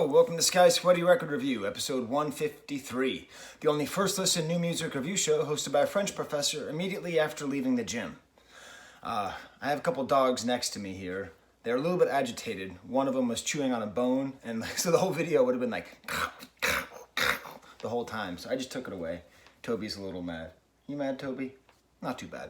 welcome to Sky Sweaty Record Review, episode 153, the only first listen new music review show hosted by a French professor immediately after leaving the gym. I have a couple dogs next to me here. They're a little bit agitated. One of them was chewing on a bone, and so the whole video would have been like the whole time, so I just took it away. Toby's a little mad. You mad, Toby? Not too bad.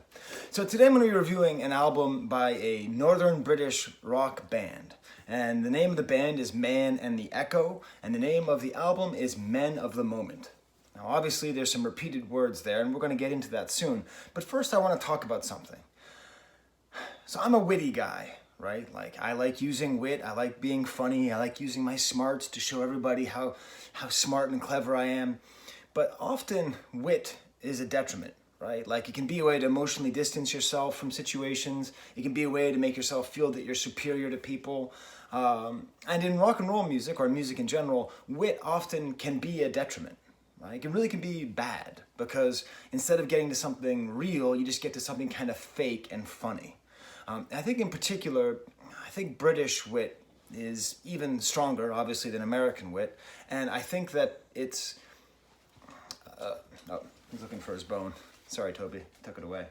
So today I'm going to be reviewing an album by a northern British rock band. And the name of the band is Man and the Echo, and the name of the album is Men of the Moment. Now obviously there's some repeated words there, and we're going to get into that soon. But first I want to talk about something. So I'm a witty guy, right? Like, I like using wit, I like being funny, I like using my smarts to show everybody how smart and clever I am. But often wit is a detriment. Right? Like, it can be a way to emotionally distance yourself from situations. It can be a way to make yourself feel that you're superior to people. And in rock and roll music, or music in general, wit often can be a detriment. Right? It really can be bad, because instead of getting to something real, you just get to something kind of fake and funny. I think in particular, I think British wit is even stronger, obviously, than American wit. And I think that it's... he's looking for his bone. Sorry, Toby, took it away.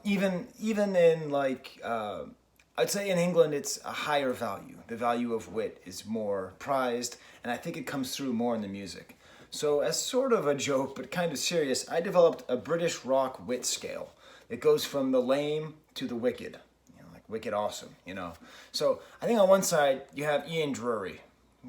Even in like, I'd say in England, it's a higher value. The value of wit is more prized, and I think it comes through more in the music. So as sort of a joke, but kind of serious, I developed a British rock wit scale. It goes from the lame to the wicked, like wicked awesome, So I think on one side, you have Ian Drury,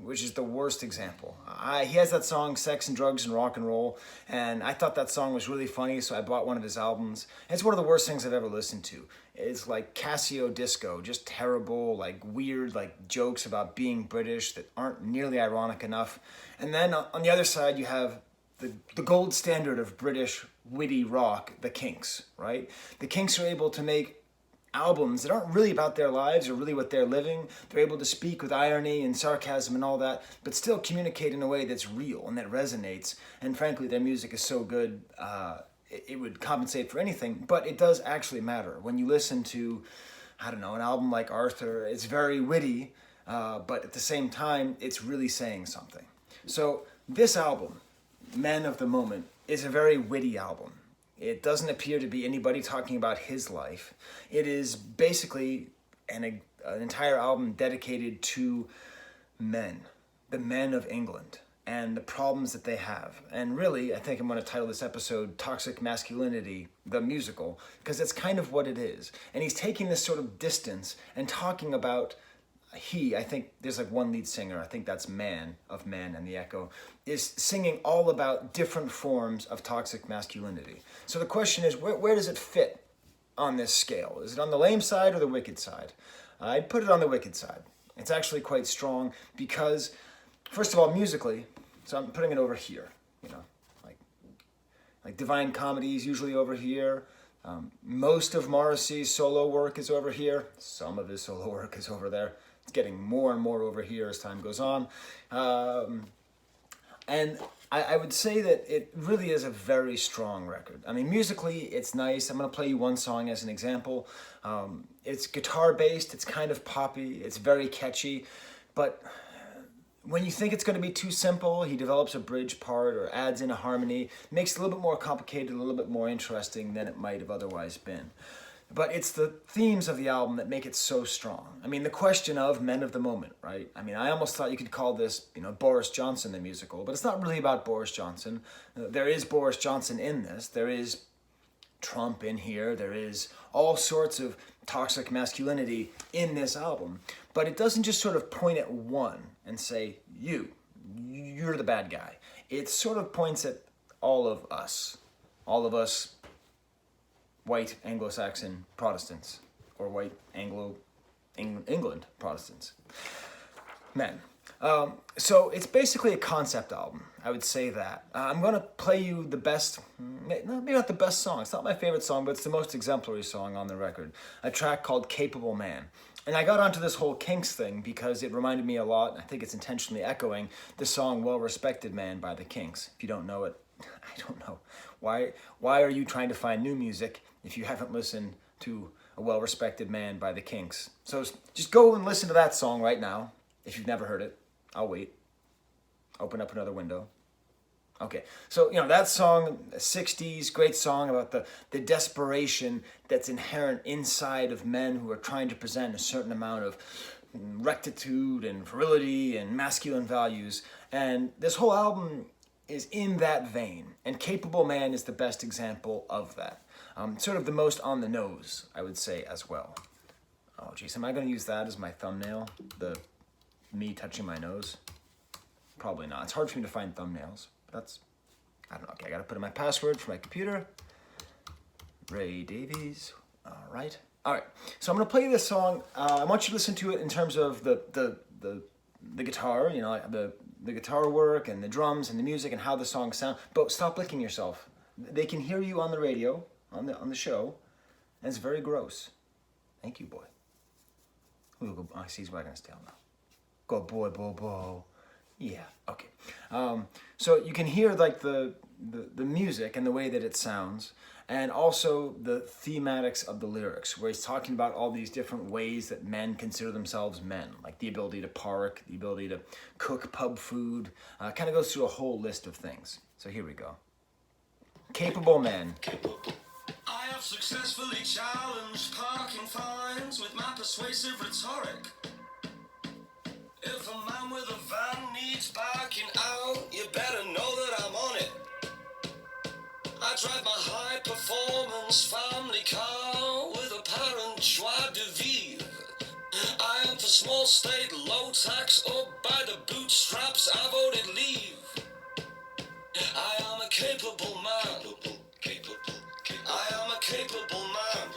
which is the worst example. He has that song, Sex and Drugs and Rock and Roll, and I thought that song was really funny, so I bought one of his albums. It's one of the worst things I've ever listened to. It's like Casio disco, just terrible, like weird, like jokes about being British that aren't nearly ironic enough. And then on the other side, you have the gold standard of British witty rock, the Kinks, right? The Kinks are able to make albums that aren't really about their lives or really what they're living. They're able to speak with irony and sarcasm and all that, but still communicate in a way that's real and that resonates. And frankly, their music is so good, it would compensate for anything, but it does actually matter. When you listen to, an album like Arthur, it's very witty, but at the same time, it's really saying something. So this album, Men of the Moment, is a very witty album. It doesn't appear to be anybody talking about his life. It is basically an entire album dedicated to men, the men of England, and the problems that they have. And really, I think I'm going to title this episode Toxic Masculinity, the Musical, because that's kind of what it is. And he's taking this sort of distance and talking about I think there's like one lead singer, I think that's Man of Man and the Echo, is singing all about different forms of toxic masculinity. So the question is, where does it fit on this scale? Is it on the lame side or the wicked side? I'd put it on the wicked side. It's actually quite strong because, first of all, musically, so I'm putting it over here, like Divine Comedy is usually over here. Most of Morrissey's solo work is over here. Some of his solo work is over there. It's getting more and more over here as time goes on. And I would say that it really is a very strong record. I mean, musically, it's nice. I'm going to play you one song as an example. It's guitar-based. It's kind of poppy. It's very catchy. But when you think it's going to be too simple, he develops a bridge part or adds in a harmony, makes it a little bit more complicated, a little bit more interesting than it might have otherwise been. But it's the themes of the album that make it so strong. I mean, the question of Men of the Moment, right? I mean, I almost thought you could call this, Boris Johnson the musical, but it's not really about Boris Johnson. There is Boris Johnson in this. There is Trump in here. There is all sorts of toxic masculinity in this album. But it doesn't just sort of point at one and say, you're the bad guy. It sort of points at all of us, white Anglo-Saxon Protestants, or white England Protestants. Men. So it's basically a concept album, I would say that. I'm going to play you the best, maybe not the best song, it's not my favorite song, but it's the most exemplary song on the record, a track called Capable Man. And I got onto this whole Kinks thing because it reminded me a lot, and I think it's intentionally echoing, the song Well Respected Man by the Kinks. If you don't know it, I don't know. Why are you trying to find new music if you haven't listened to A Well Respected Man by the Kinks? So just go and listen to that song right now, if you've never heard it. I'll wait. Open up another window. Okay, so that song, 60s, great song about the desperation that's inherent inside of men who are trying to present a certain amount of rectitude and virility and masculine values. And this whole album is in that vein. And Capable Man is the best example of that. Sort of the most on the nose, I would say, as well. Oh, geez, am I going to use that as my thumbnail? Me touching my nose? Probably not. It's hard for me to find thumbnails. That's, I don't know. Okay, I got to put in my password for my computer. Ray Davies. All right. So I'm going to play this song. I want you to listen to it in terms of the guitar, the guitar work and the drums and the music and how the songs sound. But stop licking yourself. They can hear you on the radio, on the show, and it's very gross. Thank you, boy. Ooh, I see he's wagging his tail now. Go, boy, boy. Yeah, okay. So you can hear like the music and the way that it sounds, and also the thematics of the lyrics, where he's talking about all these different ways that men consider themselves men, like the ability to park, the ability to cook pub food, kind of goes through a whole list of things. So here we go. Capable Man. I have successfully challenged parking fines with my persuasive rhetoric. If a man with a van needs parking out, you better know that I'm on it. I drive my high-performance family car with apparent joie de vivre. I am for small state, low tax, up by the bootstraps, I voted leave. I am a capable man. I am a capable man.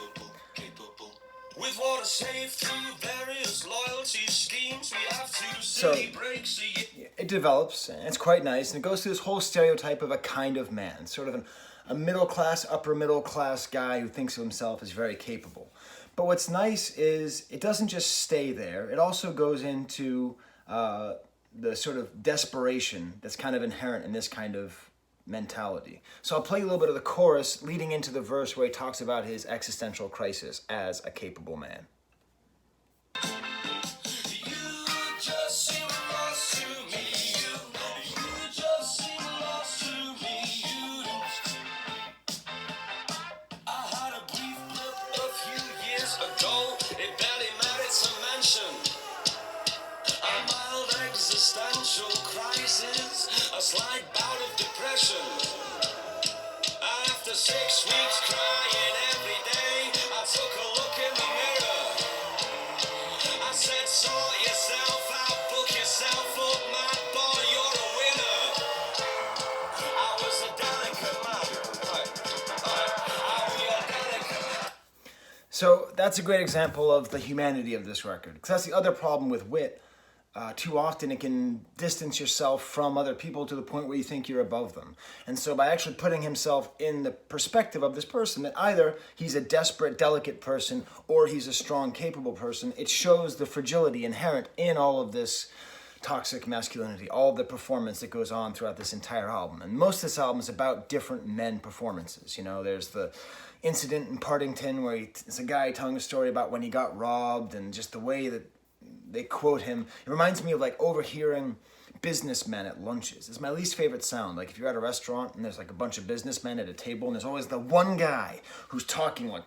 With water saved through various loyalty schemes, we have to city breaks a year. It develops, and it's quite nice, and it goes through this whole stereotype of a kind of man, sort of a middle-class, upper-middle-class guy who thinks of himself as very capable. But what's nice is it doesn't just stay there. It also goes into the sort of desperation that's kind of inherent in this kind of mentality. So I'll play a little bit of the chorus leading into the verse where he talks about his existential crisis as a capable man. Existential crisis, a slight bout of depression. After 6 weeks crying every day, I took a look in the mirror. I said, sort yourself out, book yourself up, my boy, you're a winner. I was a delicate man. I was a delicate man. So that's a great example of the humanity of this record. Because that's the other problem with wit. Too often it can distance yourself from other people to the point where you think you're above them. And so by actually putting himself in the perspective of this person, that either he's a desperate, delicate person or he's a strong, capable person, it shows the fragility inherent in all of this toxic masculinity, all the performance that goes on throughout this entire album. And most of this album is about different men performances. There's the incident in Partington where it's a guy telling a story about when he got robbed and just the way that they quote him. It reminds me of like overhearing businessmen at lunches. It's my least favorite sound. Like if you're at a restaurant and there's like a bunch of businessmen at a table and there's always the one guy who's talking like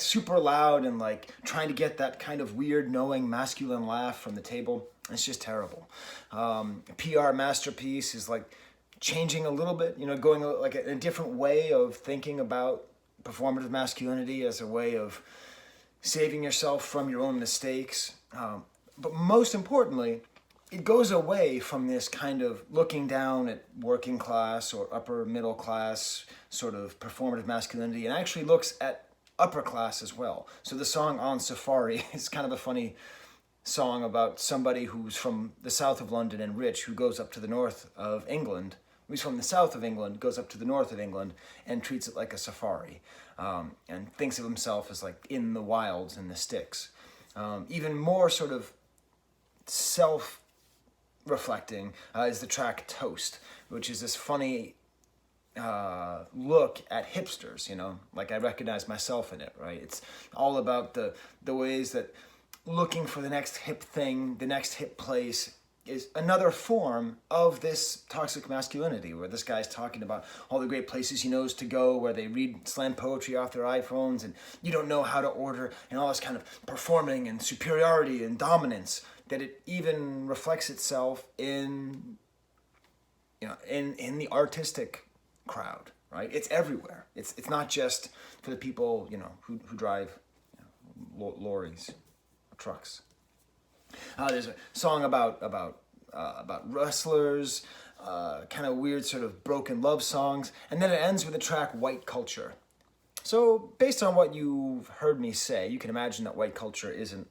super loud and like trying to get that kind of weird knowing masculine laugh from the table. It's just terrible. PR masterpiece is like changing a little bit, going like a different way of thinking about performative masculinity as a way of saving yourself from your own mistakes. But most importantly, it goes away from this kind of looking down at working class or upper middle class sort of performative masculinity and actually looks at upper class as well. So the song On Safari is kind of a funny song about somebody who's from the south of London and rich who goes up to the north of England. He's from the south of England, goes up to the north of England and treats it like a safari. And thinks of himself as like in the wilds, in the sticks. Even more sort of self-reflecting is the track Toast, which is this funny look at hipsters, like I recognize myself in it, right? It's all about the ways that looking for the next hip thing, the next hip place is another form of this toxic masculinity, where this guy's talking about all the great places he knows to go, where they read slam poetry off their iPhones, and you don't know how to order, and all this kind of performing and superiority and dominance, that it even reflects itself in, in the artistic crowd, right? It's everywhere. It's not just for the people, who drive lorries, trucks. There's a song about wrestlers, kind of weird sort of broken love songs, and then it ends with the track White Culture. So based on what you've heard me say, you can imagine that white culture isn't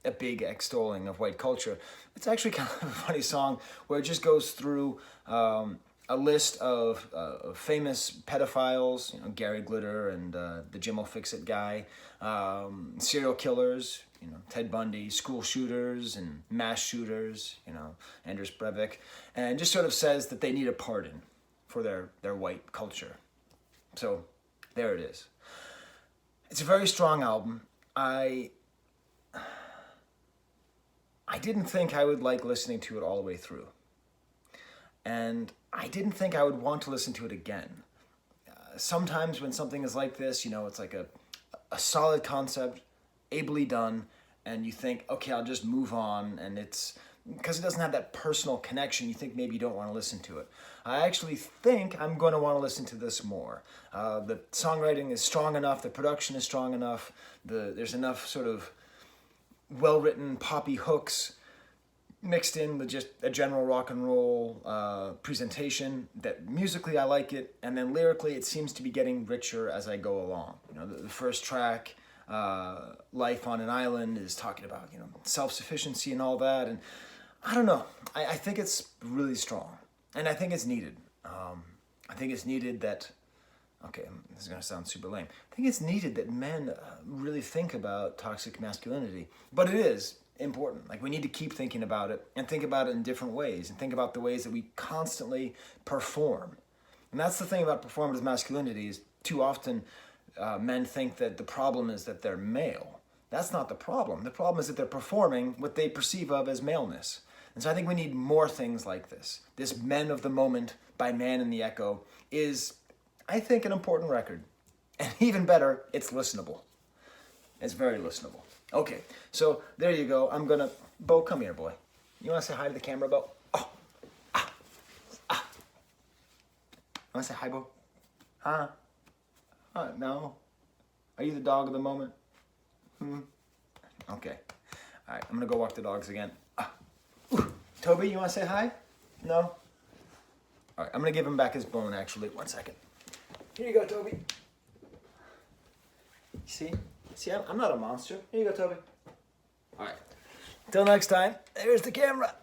a big extolling of white culture. It's actually kind of a funny song where it just goes through a list of famous pedophiles, Gary Glitter and the Jim will fix it guy, serial killers, Ted Bundy, school shooters and mass shooters, Anders Breivik, and just sort of says that they need a pardon for their white culture. So there it is. It's a very strong album. I didn't think I would like listening to it all the way through. And I didn't think I would want to listen to it again. Sometimes when something is like this, it's like a solid concept, ably done, and you think, okay, I'll just move on, and it's because it doesn't have that personal connection, you think maybe you don't want to listen to it. I actually think I'm going to want to listen to this more. The songwriting is strong enough, the production is strong enough, there's enough sort of well-written poppy hooks mixed in with just a general rock and roll presentation that musically I like it, and then lyrically it seems to be getting richer as I go along. The first track, Life on an Island, is talking about self-sufficiency and all that, and I don't know. I think it's really strong, and I think it's needed. I think it's needed that. Okay, this is going to sound super lame. I think it's needed that men really think about toxic masculinity, but it is important. Like, we need to keep thinking about it and think about it in different ways and think about the ways that we constantly perform. And that's the thing about performative masculinity is too often men think that the problem is that they're male. That's not the problem. The problem is that they're performing what they perceive of as maleness. And so I think we need more things like this. This Men of the Moment by Man in the Echo is, I think, an important record. And even better, it's listenable. It's very listenable. Okay, so there you go. I'm gonna... Bo, come here, boy. You wanna say hi to the camera, Bo? Oh. Wanna say hi, Bo? Huh? No? Are you the dog of the moment? Okay. All right, I'm gonna go walk the dogs again. Toby, you wanna say hi? No? All right, I'm gonna give him back his bone, actually. 1 second. Here you go, Toby. See, I'm not a monster. Here you go, Toby. All right. Till next time, there's the camera.